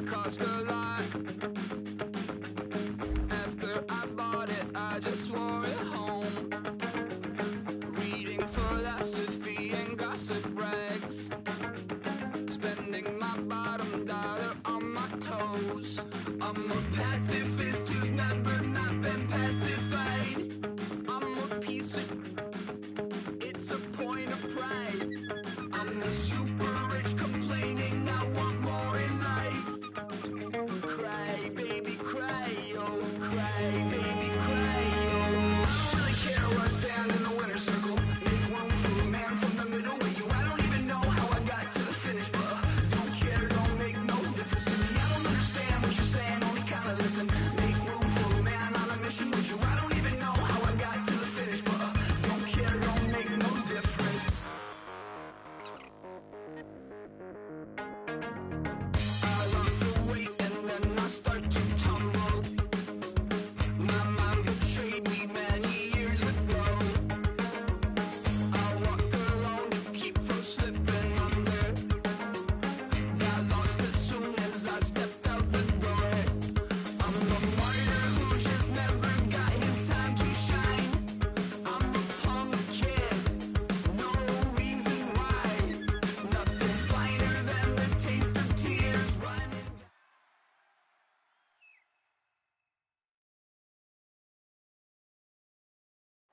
cost a lot. After I bought it, I just wore it home. Reading philosophy and gossip rags. Spending my bottom dollar on my toes. I'm a pacifist who's never not been pacified. I'm a piece of... It's a point of pride. I'm the super rich complaining I want more in life. Cry, baby, cry, oh, cry, baby, cry, oh. Really care where I stand in the winner's circle. Make room for a man from the middle with you. I don't even know how I got to the finish, but don't care, don't make no difference to me. I don't understand what you're saying, only kinda listen. Make room for a man on a mission with you. I don't even know how I got to the finish, but don't care, don't make no difference. I lost the weight and then I start to tumble. My mind betrayed me many years ago. I walk alone to keep from slipping under. Got lost as soon as I stepped out the door. I'm the martyr who just never got his time to shine. I'm a punk kid, no reason why. Nothing finer than the taste of tears running.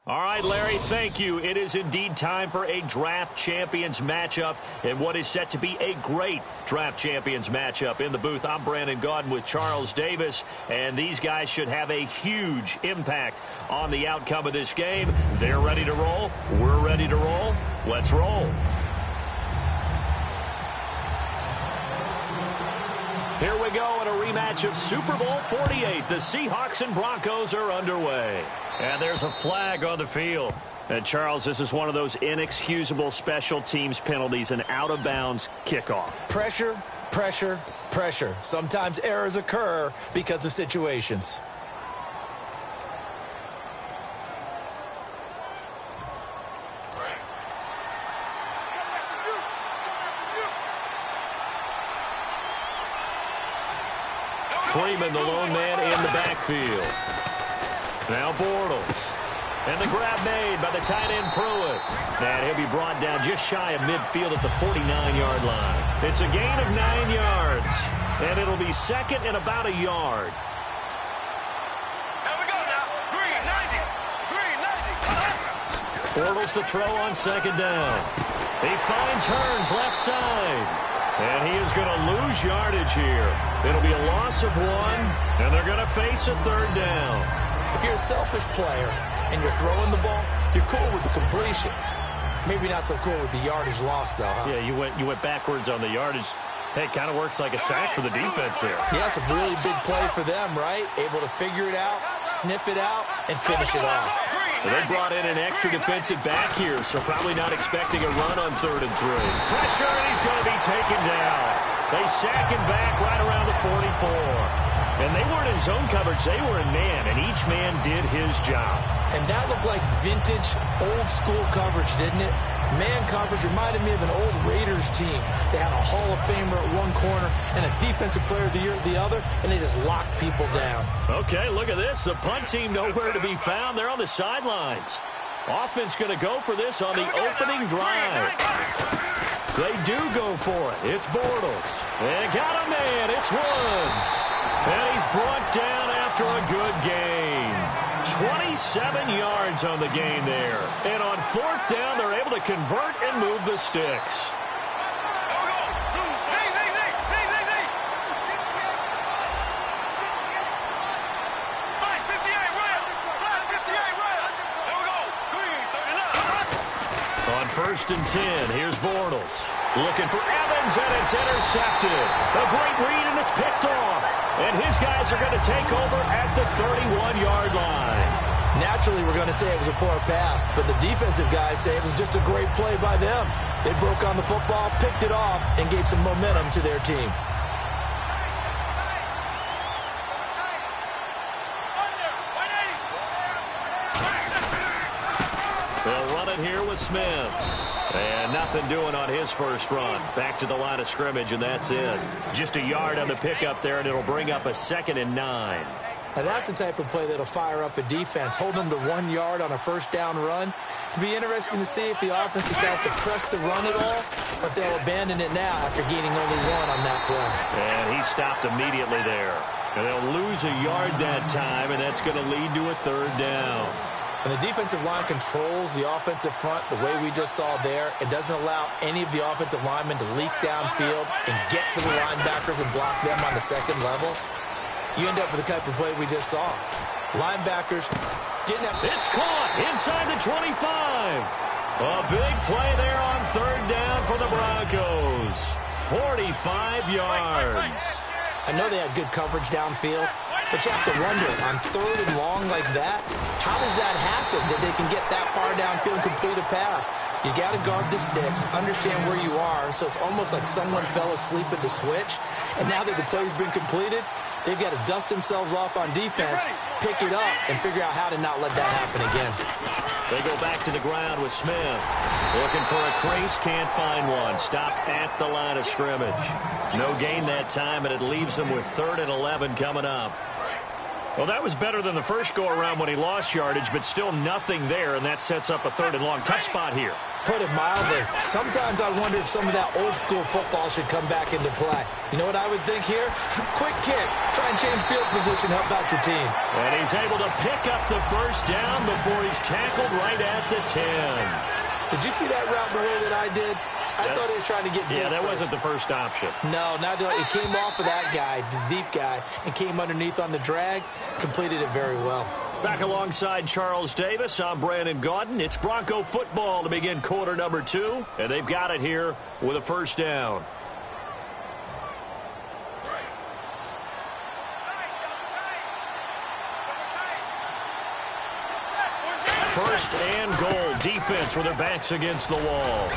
All right, Larry, thank you. It is indeed time for a Draft Champions matchup and what is set to be a great Draft Champions matchup. In the booth, I'm Brandon Gaudin with Charles Davis, and these guys should have a huge impact on the outcome of this game. They're ready to roll. We're ready to roll. Let's roll. Here we go in a rematch of Super Bowl 48. The Seahawks and Broncos are underway. And there's a flag on the field. And, Charles, this is one of those inexcusable special teams penalties, an out-of-bounds kickoff. Pressure, pressure, pressure. Sometimes errors occur because of situations. Freeman, the lone man in the backfield. Now Bortles. And the grab made by the tight end Pruitt. And he'll be brought down just shy of midfield at the 49-yard line. It's a gain of 9 yards. And it'll be second and about a yard. Here we go now. Green 90. Green 90. Bortles to throw on second down. He finds Hearns left side. And he is going to lose yardage here. It'll be a loss of 1, and they're going to face a third down. If you're a selfish player and you're throwing the ball, you're cool with the completion. Maybe not so cool with the yardage loss, though, huh? Yeah, you went backwards on the yardage. Hey, it kind of works like a sack for the defense there. Yeah, it's a really big play for them, right? Able to figure it out, sniff it out, and finish it off. Well, they brought in an extra defensive back here, so probably not expecting a run on 3rd and 3. Pressure, and he's going to be taken down. They sack him back right around the 44. And they weren't in zone coverage. They were in man, and each man did his job. And that looked like vintage, old-school coverage, didn't it? Man coverage reminded me of an old Raiders team. They had a Hall of Famer at one corner and a Defensive Player of the Year at the other, and they just locked people down. Okay, look at this. The punt team nowhere to be found. They're on the sidelines. Offense going to go for this on the opening drive. They do go for it. It's Bortles. They got a man. It's Woods. And he's brought down after a good gain. 27 yards on the gain there. And on 4th down, they're able to convert and move the sticks. On 1st and 10, here's Bortles. Looking for Evans, and it's intercepted. A great read, and it's picked off. And his guys are going to take over at the 31-yard line. Naturally, we're going to say it was a poor pass, but the defensive guys say it was just a great play by them. They broke on the football, picked it off, and gave some momentum to their team. They'll run it here with Smith. And nothing doing on his first run. Back to the line of scrimmage, and that's it. Just a yard on the pickup there, and it'll bring up a 2nd and 9. Now that's the type of play that'll fire up a defense. Hold them to 1 yard on a first down run. It'll be interesting to see if the offense decides to press the run at all, or if they'll abandon it now after gaining only 1 on that play. And he stopped immediately there. And they'll lose a yard that time, and that's going to lead to a 3rd down. And the defensive line controls the offensive front the way we just saw there. It doesn't allow any of the offensive linemen to leak downfield and get to the linebackers and block them on the second level. You end up with the type of play we just saw. Linebackers didn't have... It's caught inside the 25. A big play there on 3rd down for the Broncos. 45 yards. I know they had good coverage downfield, but you have to wonder, on 3rd and long like that, how does that happen, that they can get that far downfield and complete a pass? You got to guard the sticks, understand where you are, so it's almost like someone fell asleep at the switch, and now that the play's been completed, they've got to dust themselves off on defense, pick it up, and figure out how to not let that happen again. They go back to the ground with Smith. Looking for a crease, can't find one. Stopped at the line of scrimmage. No gain that time, and it leaves them with 3rd and 11 coming up. Well, that was better than the first go-around when he lost yardage, but still nothing there, and that sets up a 3rd and long. Tough spot here. Put it mildly. Sometimes I wonder if some of that old-school football should come back into play. You know what I would think here? Quick kick. Try and change field position, help out your team. And he's able to pick up the first down before he's tackled right at the 10. Did you see that route the way that I did? I thought he was trying to get deep. Yeah, that first. wasn't the first option. No, not it came off of that guy, the deep guy, and came underneath on the drag. Completed it very well. Back alongside Charles Davis, I'm Brandon Gaudin. It's Bronco football to begin quarter number 2, and they've got it here with a first down. First and goal, defense with their backs against the wall.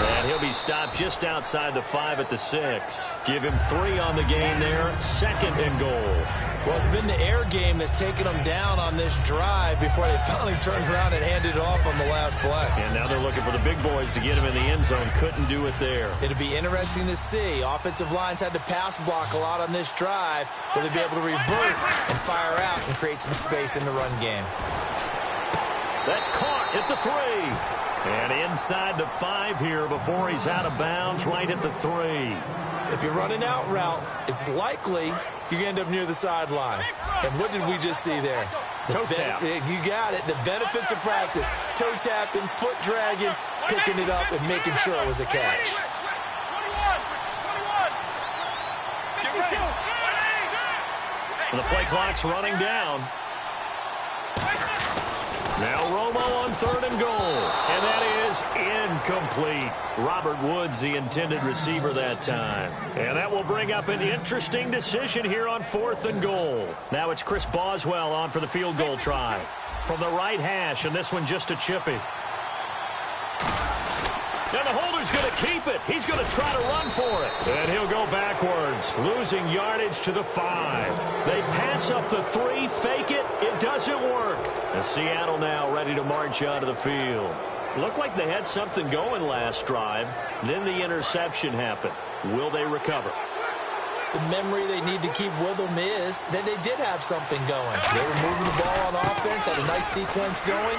And he'll be stopped just outside the 5 at the 6. Give him 3 on the game there. 2nd and goal. Well, it's been the air game that's taken them down on this drive before they finally turned around and handed it off on the last play. And now they're looking for the big boys to get him in the end zone. Couldn't do it there. It'll be interesting to see. Offensive lines had to pass block a lot on this drive. Will they be able to revert and fire out and create some space in the run game? That's caught at the 3. And inside the 5 here before he's out of bounds, right at the 3. If you're running out route, it's likely you're going to end up near the sideline. And what did we just see there? Toe tap. You got it. The benefits of practice. Toe tapping, foot dragging, picking it up, and making sure it was a catch. And the play clock's running down. Now Romo on 3rd and goal. And that is incomplete. Robert Woods, the intended receiver that time. And that will bring up an interesting decision here on 4th and goal. Now it's Chris Boswell on for the field goal try. From the right hash, and this one just a chippy. And the holder's going to keep it. He's going to try to run for it. And he'll go backwards, losing yardage to the 5. They pass up the 3, fake it. It doesn't work. And Seattle now ready to march out of the field. Looked like they had something going last drive. Then the interception happened. Will they recover? The memory they need to keep with them is that they did have something going. They were moving the ball on offense, had a nice sequence going.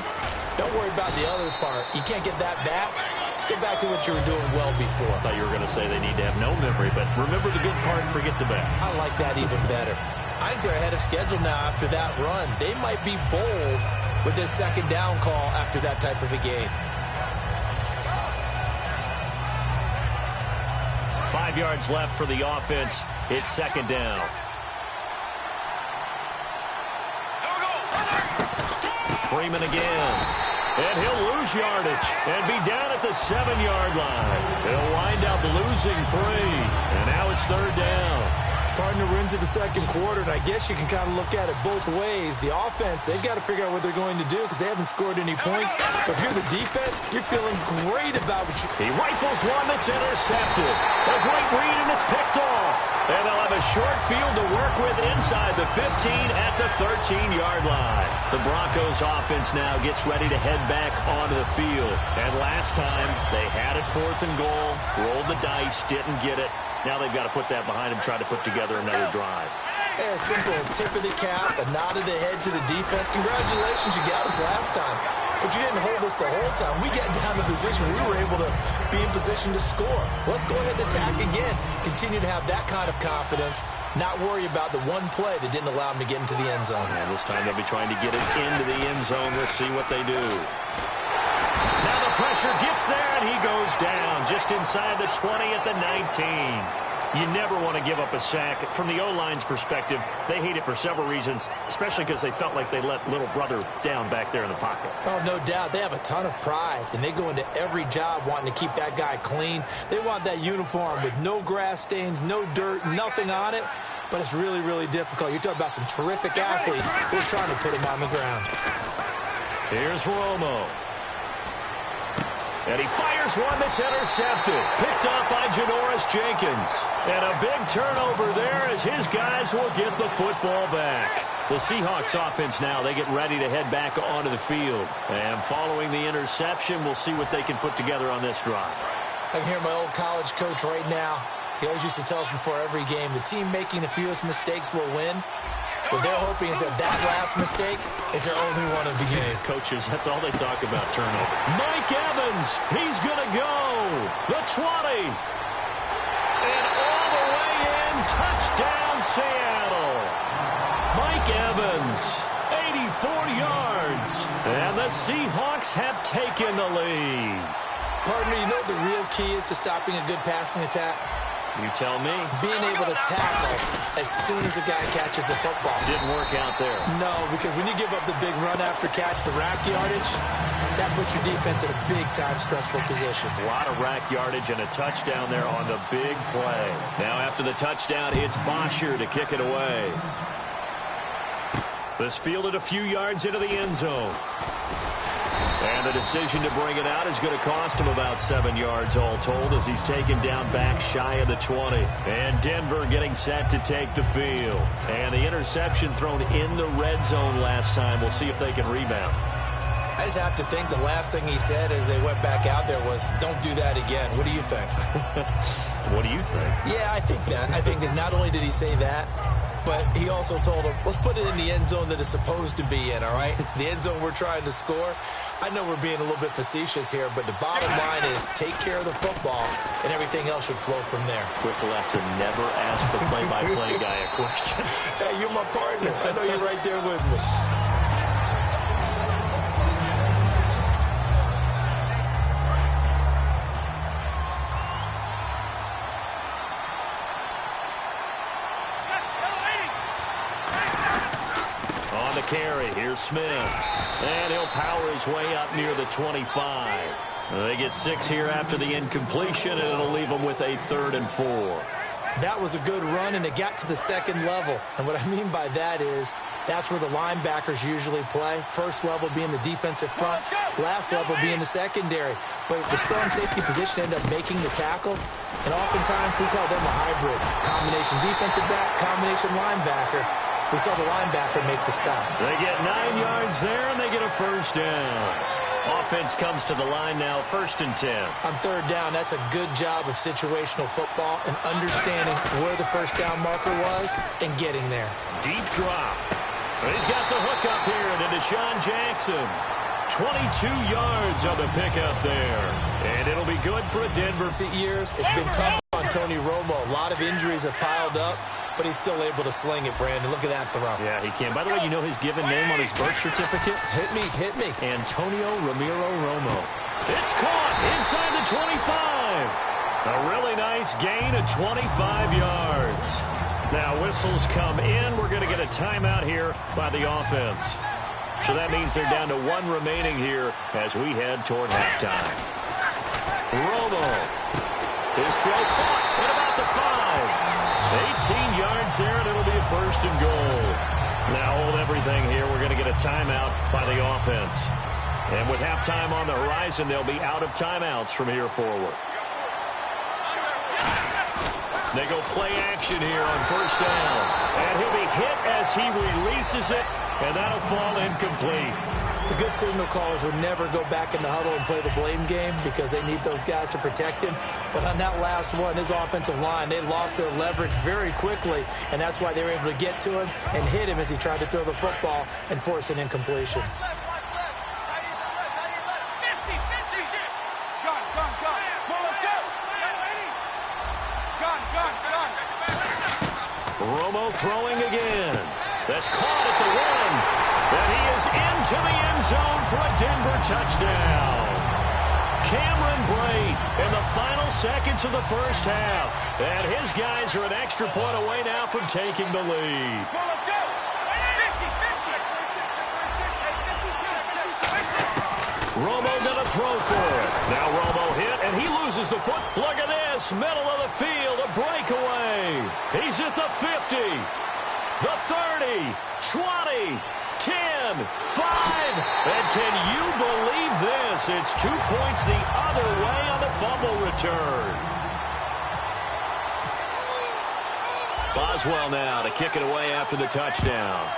Don't worry about the other part. You can't get that back. Let's go back to what you were doing well before. I thought you were going to say they need to have no memory, but remember the good part and forget the bad. I like that even better. I think they're ahead of schedule now after that run. They might be bold with this 2nd down call after that type of a game. 5 yards left for the offense. It's 2nd down. Freeman again. And he'll lose yardage and be down at the 7-yard line. They'll wind up losing 3. And now it's 3rd down. Partner, we're into the second quarter, and I guess you can kind of look at it both ways. The offense, they've got to figure out what they're going to do because they haven't scored any points. But if you're the defense, you're feeling great about what you... He rifles one that's intercepted. A great read, and it's picked off. And they'll have a short field to work with inside the 15 at the 13-yard line. The Broncos offense now gets ready to head back onto the field. And last time, they had it 4th and goal, rolled the dice, didn't get it. Now they've got to put that behind them, try to put together another drive. Yeah, simple tip of the cap, a nod of the head to the defense. Congratulations, you got us last time. But you didn't hold us the whole time. We got down to position. We were able to be in position to score. Let's go ahead and attack again. Continue to have that kind of confidence. Not worry about the one play that didn't allow them to get into the end zone. And this time they'll be trying to get it into the end zone. Let's see what they do. Now the pressure gets there, and he goes down just inside the 20 at the 19. You never want to give up a sack. From the O-line's perspective, they hate it for several reasons, especially because they felt like they let little brother down back there in the pocket. Oh, no doubt. They have a ton of pride, and they go into every job wanting to keep that guy clean. They want that uniform with no grass stains, no dirt, nothing on it. But it's really, really difficult. You're talking about some terrific athletes who are trying to put him on the ground. Here's Romo. And he fires one that's intercepted. Picked up by Janoris Jenkins. And a big turnover there as his guys will get the football back. The Seahawks offense now, they get ready to head back onto the field. And following the interception, we'll see what they can put together on this drive. I can hear my old college coach right now. He always used to tell us before every game, the team making the fewest mistakes will win. What they're hoping is that last mistake is their only one of the game. Coaches, that's all they talk about, turnover. Mike Evans, he's going to go. The 20. And all the way in, touchdown Seattle. Mike Evans, 84 yards. And the Seahawks have taken the lead. Partner, you know what the real key is to stopping a good passing attack? You tell me. Being able to tackle as soon as a guy catches the football. Didn't work out there. No, because when you give up the big run after catch, the rack yardage, that puts your defense in a big-time stressful position. A lot of rack yardage and a touchdown there on the big play. Now after the touchdown, it's Bosher to kick it away. This fielded a few yards into the end zone. And the decision to bring it out is going to cost him about 7 yards all told as he's taken down back shy of the 20. And Denver getting set to take the field. And the interception thrown in the red zone last time. We'll see if they can rebound. I just have to think the last thing he said as they went back out there was, don't do that again. What do you think? What do you think? Yeah, I think that. I think that not only did he say that, but he also told him, let's put it in the end zone that it's supposed to be in, all right? The end zone we're trying to score. I know we're being a little bit facetious here, but the bottom line is take care of the football, and everything else should flow from there. Quick lesson, never ask the play-by-play guy a question. Hey, you're my partner. I know you're right there with me. Carry. Here's Smith. And he'll power his way up near the 25. They get 6 here after the incompletion, and it'll leave them with a 3rd and 4. That was a good run, and it got to the second level. And what I mean by that is that's where the linebackers usually play. First level being the defensive front, last level being the secondary. But the strong safety position ended up making the tackle, and oftentimes we call them a hybrid. Combination defensive back, combination linebacker. We saw the linebacker make the stop. They get 9 yards there, and they get a first down. Offense comes to the line now, 1st and 10. On 3rd down, that's a good job of situational football and understanding where the first down marker was and getting there. Deep drop. He's got the hook up here to Deshaun Jackson. 22 yards on the pickup there. And it'll be good for a Denver. Years, it's been tough on Tony Romo. A lot of injuries have piled up, but he's still able to sling it, Brandon. Look at that throw. Yeah, he can. By the way, you know his given name on his birth certificate? Hit me. Antonio Ramiro Romo. It's caught inside the 25. A really nice gain of 25 yards. Now whistles come in. We're going to get a timeout here by the offense. So that means they're down to 1 remaining here as we head toward halftime. Romo. His throw caught at about the 5. 18 yards there, and it'll be a 1st and goal. Now hold everything here. We're going to get a timeout by the offense. And with halftime on the horizon, they'll be out of timeouts from here forward. They go play action here on 1st down. And he'll be hit as he releases it, and that'll fall incomplete. The good signal callers would never go back in the huddle and play the blame game because they need those guys to protect him. But on that last one, his offensive line, they lost their leverage very quickly, and that's why they were able to get to him and hit him as he tried to throw the football and force an incompletion. Romo throwing again. That's caught at the 1. And he is into the end zone for a Denver touchdown. Cameron Brate in the final seconds of the 1st half. And his guys are an extra point away now from taking the lead. Romo going to throw for it. Now Romo hit, and he loses the foot. Look at this. Middle of the field, a breakaway. He's at the 50, the 30, 20, 10, 5. And can you believe this? It's 2 points the other way on the fumble return. Boswell now to kick it away after the touchdown.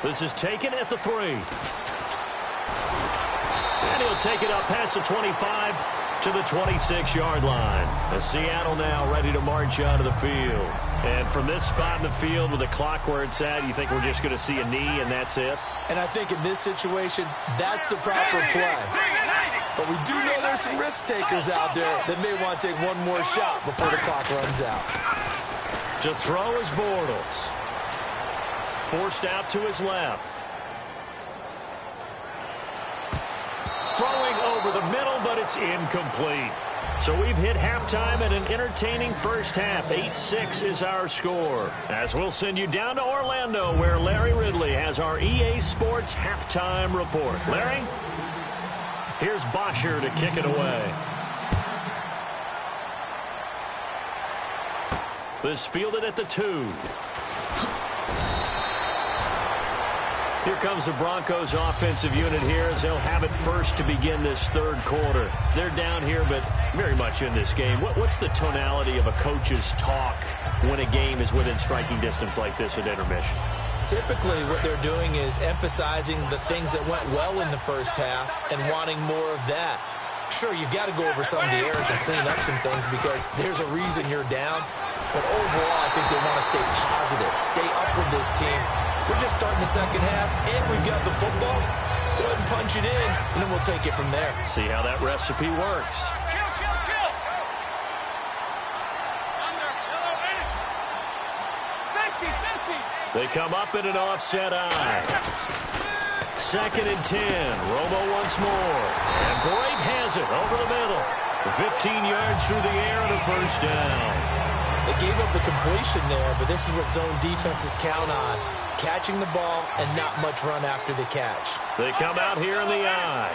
This is taken at the 3. And he'll take it up past the 25 to the 26-yard line. As Seattle now ready to march out of the field. And from this spot in the field with the clock where it's at, you think we're just going to see a knee and that's it? And I think in this situation, that's the proper play. But we do know there's some risk takers out there that may want to take one more shot before the clock runs out. To throw is Bortles. Forced out to his left. Throwing over the middle, but it's incomplete. So we've hit halftime at an entertaining 1st half. 8-6 is our score. As we'll send you down to Orlando, where Larry Ridley has our EA Sports halftime report. Larry? Here's Bosher to kick it away. This fielded at the 2. Here comes the Broncos offensive unit here as they'll have it first to begin this 3rd quarter. They're down here, but very much in this game. What's the tonality of a coach's talk when a game is within striking distance like this at intermission? Typically, what they're doing is emphasizing the things that went well in the 1st half and wanting more of that. Sure, you've got to go over some of the errors and clean up some things because there's a reason you're down. But overall, I think they want to stay positive, stay up with this team. We're just starting the 2nd half, and we've got the football. Let's go ahead and punch it in, and then we'll take it from there. See how that recipe works. Kill. Under. 50. They come up in an offset eye. 2nd and 10. Romo once more. And Brate has it over the middle. 15 yards through the air and a 1st down. They gave up the completion there, but this is what zone defenses count on. Catching the ball and not much run after the catch. They come out here in the eye.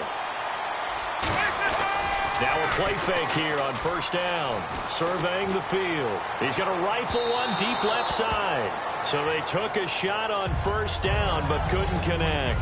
Now a play fake here on 1st down. Surveying the field. He's going to rifle one deep left side. So they took a shot on 1st down but couldn't connect.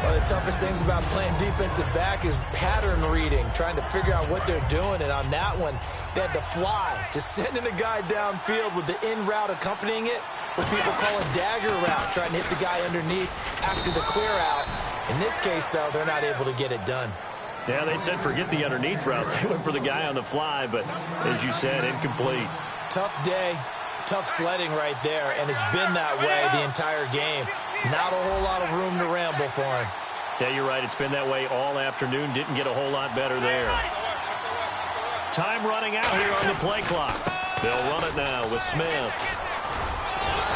One of the toughest things about playing defensive back is pattern reading, trying to figure out what they're doing. And on that one, they had to fly, just sending a guy downfield with the in route accompanying it, what people call a dagger route, trying to hit the guy underneath after the clear out. In this case, though, they're not able to get it done. Yeah, they said forget the underneath route. They went for the guy on the fly, but as you said, incomplete. Tough day, tough sledding right there, and it's been that way the entire game. Not a whole lot of room to ramble for him. Yeah, you're right. It's been that way all afternoon. Didn't get a whole lot better there. Time running out here on the play clock. They'll run it now with Smith.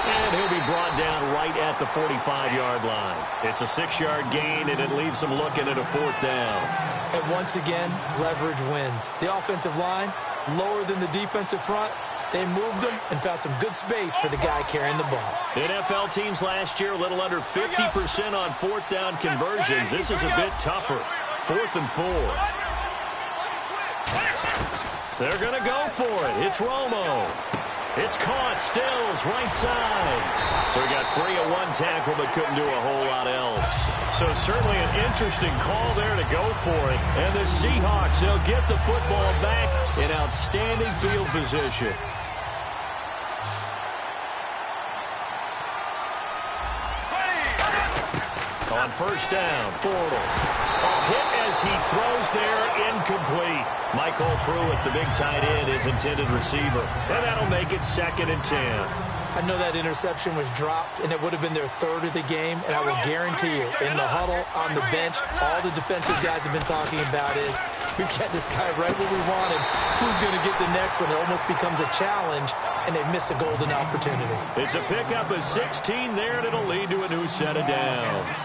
And he'll be brought down right at the 45-yard line. It's a 6-yard gain, and it leaves them looking at a 4th down. And once again, leverage wins. The offensive line, lower than the defensive front. They moved them and found some good space for the guy carrying the ball. NFL teams last year a little under 50% on 4th down conversions. This is a bit tougher. 4th and 4. They're going to go for it. It's Romo. It's caught. Stills, right side. So he got free of one tackle but couldn't do a whole lot else. So certainly an interesting call there to go for it. And the Seahawks, they'll get the football back in outstanding field position. On first down, Bortles. A hit as he throws there, incomplete. Michael Pruitt, the big tight end, his intended receiver. And that'll make it 2nd and 10. I know that interception was dropped, and it would have been their 3rd of the game, and I will guarantee you, in the huddle, on the bench, all the defensive guys have been talking about is, we've got this guy right where we want him. Who's going to get the next one? It almost becomes a challenge, and they've missed a golden opportunity. It's a pickup of 16 there, and it'll lead to a new set of downs.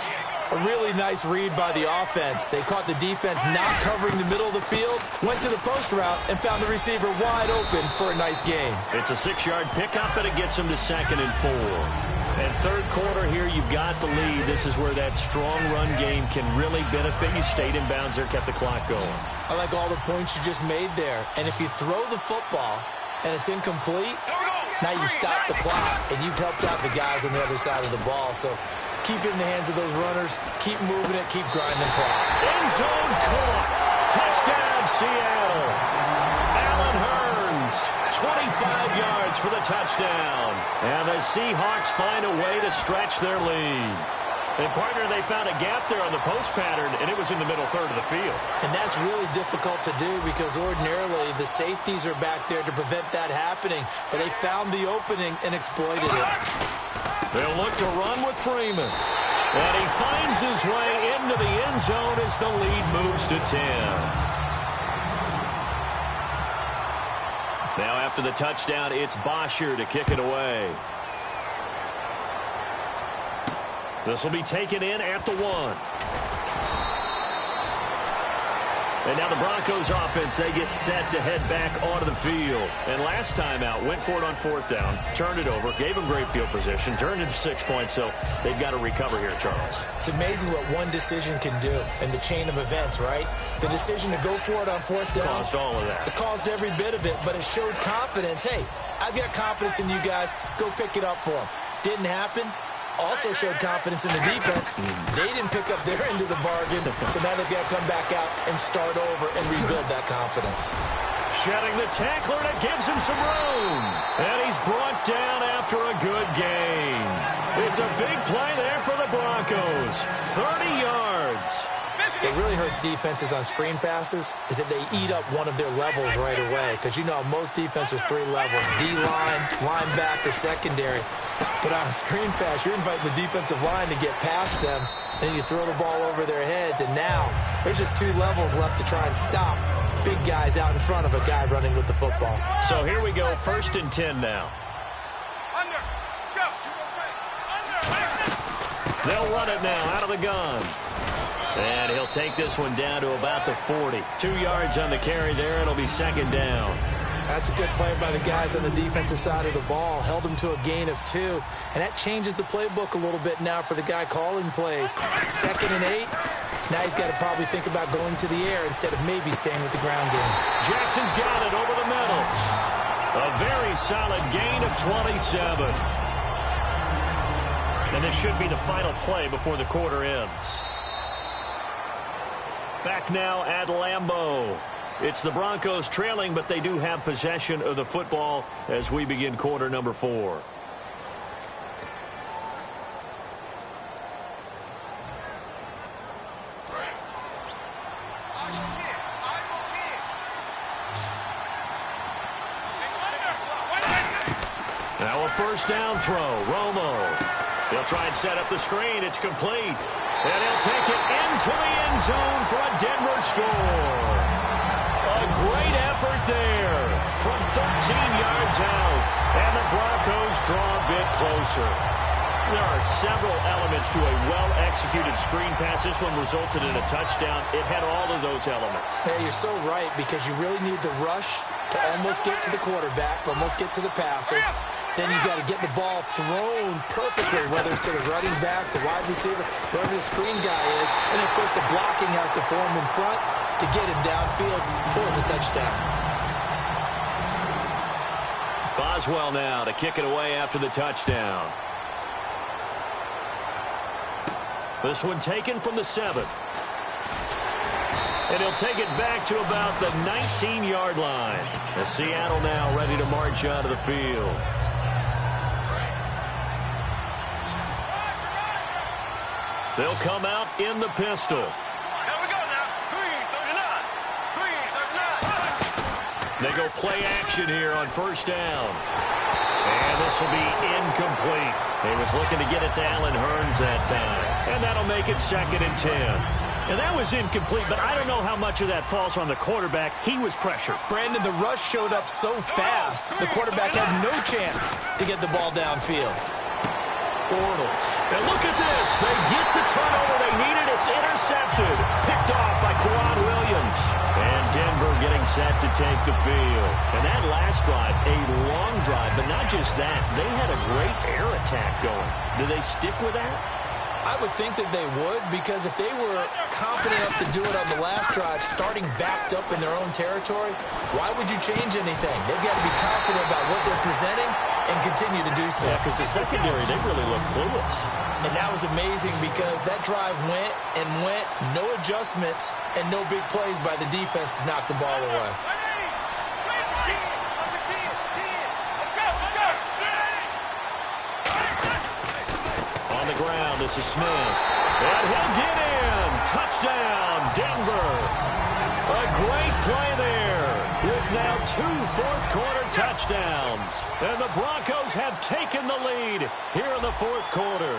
A really nice read by the offense. They caught the defense not covering the middle of the field, went to the post route, and found the receiver wide open for a nice gain. It's a 6-yard pickup, and it gets them to 2nd and 4. And third quarter here, you've got the lead. This is where that strong run game can really benefit you. Stayed in bounds there, kept the clock going. I like all the points you just made there. And if you throw the football and it's incomplete, now you stop the clock, and you've helped out the guys on the other side of the ball. So keep it in the hands of those runners. Keep moving it. Keep grinding clock. End zone caught. Touchdown, Seattle. Allen Hurns, 25 yards for the touchdown. And the Seahawks find a way to stretch their lead. And, partner, they found a gap there on the post pattern, and it was in the middle third of the field. And that's really difficult to do because ordinarily the safeties are back there to prevent that happening. But they found the opening and exploited it. They'll look to run with Freeman. And he finds his way into the end zone as the lead moves to 10. Now after the touchdown, it's Bosher to kick it away. This will be taken in at the 1. And now the Broncos offense, they get set to head back onto the field. And last time out, went for it on 4th down, turned it over, gave them great field position, turned it to 6 points, so they've got to recover here, Charles. It's amazing what one decision can do in the chain of events, right? The decision to go for it on 4th down. Caused all of that. It caused every bit of it, but it showed confidence. Hey, I've got confidence in you guys. Go pick it up for them. Didn't happen. Also showed confidence in the defense. They didn't pick up their end of the bargain, so now they've got to come back out and start over and rebuild that confidence. Shedding the tackler, and it gives him some room. And he's brought down after a good gain. It's a big play there for the Broncos. 30 yards. What really hurts defenses on screen passes is that they eat up one of their levels right away. Because, you know, most defenses, 3 levels. D-line, linebacker, secondary. But on a screen pass, you're inviting the defensive line to get past them. And then you throw the ball over their heads. And now there's just 2 levels left to try and stop big guys out in front of a guy running with the football. So here we go, 1st and 10 now. Under. Go. Under. They'll run it now out of the gun. And he'll take this one down to about the 40. 2 yards on the carry there. It'll be 2nd down. That's a good play by the guys on the defensive side of the ball. Held them to a gain of 2. And that changes the playbook a little bit now for the guy calling plays. 2nd and 8. Now he's got to probably think about going to the air instead of maybe staying with the ground game. Jackson's got it over the middle. A very solid gain of 27. And this should be the final play before the quarter ends. Back now at Lambeau. It's the Broncos trailing, but they do have possession of the football as we begin quarter number 4. Now a first down throw. Romo. He'll try and set up the screen. It's complete. And he'll take it into the end zone for a Denver score. A great effort there from 13 yards out. And the Broncos draw a bit closer. There are several elements to a well-executed screen pass. This one resulted in a touchdown. It had all of those elements. Hey, you're so right, because you really need the rush to almost get to the quarterback, almost get to the passer. Then you've got to get the ball thrown perfectly, whether it's to the running back, the wide receiver, whoever the screen guy is. And, of course, the blocking has to form in front to get him downfield for the touchdown. Boswell now to kick it away after the touchdown. This one taken from the 7. And he'll take it back to about the 19-yard line. As Seattle now ready to march out of the field. They'll come out in the pistol. Here we go now. 339. 339. They go play action here on first down. And this will be incomplete. He was looking to get it to Allen Hurns that time. And that'll make it 2nd and 10. And that was incomplete, but I don't know how much of that falls on the quarterback. He was pressured. Brandon, the rush showed up so fast, the quarterback had no chance to get the ball downfield. Bortles. And look at this. They get the turnover they needed. It's intercepted. Picked off by Quad Williams. And Denver getting set to take the field. And that last drive, a long drive, but not just that. They had a great air attack going. Do they stick with that? I would think that they would, because if they were confident enough to do it on the last drive, starting backed up in their own territory, why would you change anything? They've got to be confident about what they're presenting and continue to do so. Yeah, because the secondary, they really look clueless. And that was amazing because that drive went and went, no adjustments and no big plays by the defense to knock the ball away. On the ground, this is Smith. And he'll get in. Touchdown, Denver. A great play there with now 2 fourth-quarter touchdowns. And the Broncos have taken the lead here in the fourth quarter.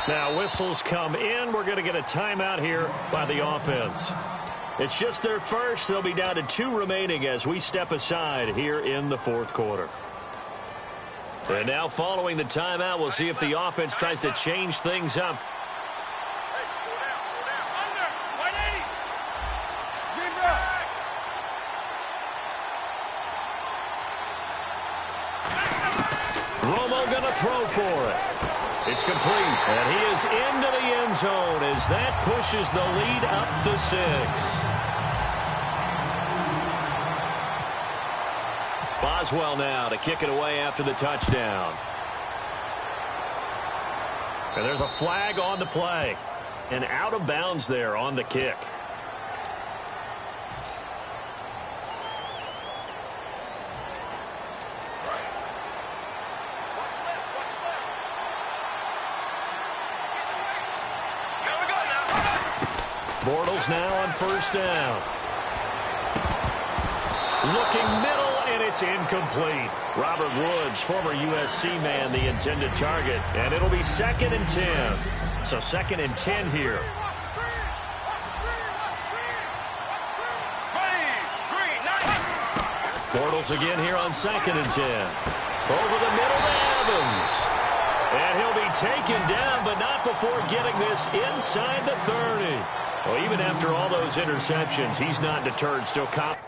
Now whistles come in. We're going to get a timeout here by the offense. It's just their first. They'll be down to 2 remaining as we step aside here in the fourth quarter. And now following the timeout, we'll see if the offense tries to change things up. Romo going to throw for it. It's complete, and he is into the end zone as that pushes the lead up to 6. Boswell now to kick it away after the touchdown. And there's a flag on the play. And out of bounds there on the kick. Bortles now on first down. Looking middle. And it's incomplete. Robert Woods, former USC man, the intended target. And it'll be 2nd and 10. So 2nd and 10 here. Bortles again here on 2nd and 10. Over the middle to Evans. And he'll be taken down, but not before getting this inside the 30. Well, even after all those interceptions, he's not deterred. Still confident.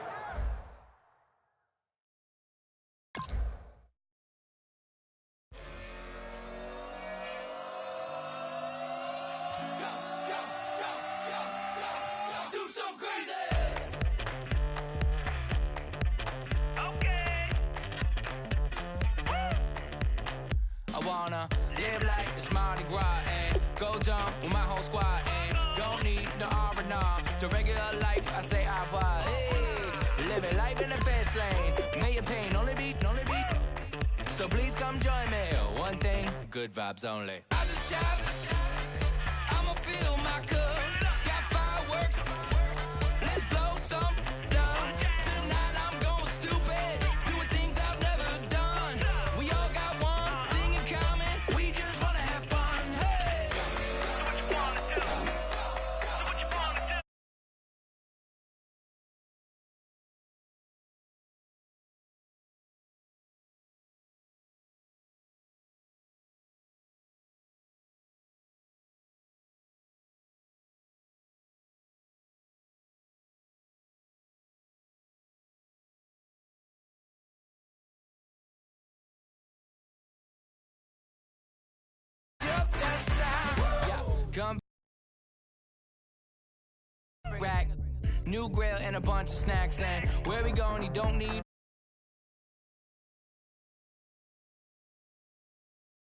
Live like it's Mardi Gras and go dumb with my whole squad and don't need the R&R to regular life. I say au revoir. Hey, living life in the fast lane. May your pain only beat. So please come join me. One thing, good vibes only. I just stopped. I'ma fill my cup. Got fireworks. Let's blow some down. Tonight I'm going stupid. Doing things I've never done. We all got one thing in common. We just wanna have fun. Hey. Do what you wanna do. Do what you wanna do. Come rack, new grill and a bunch of snacks, and where we going? You don't need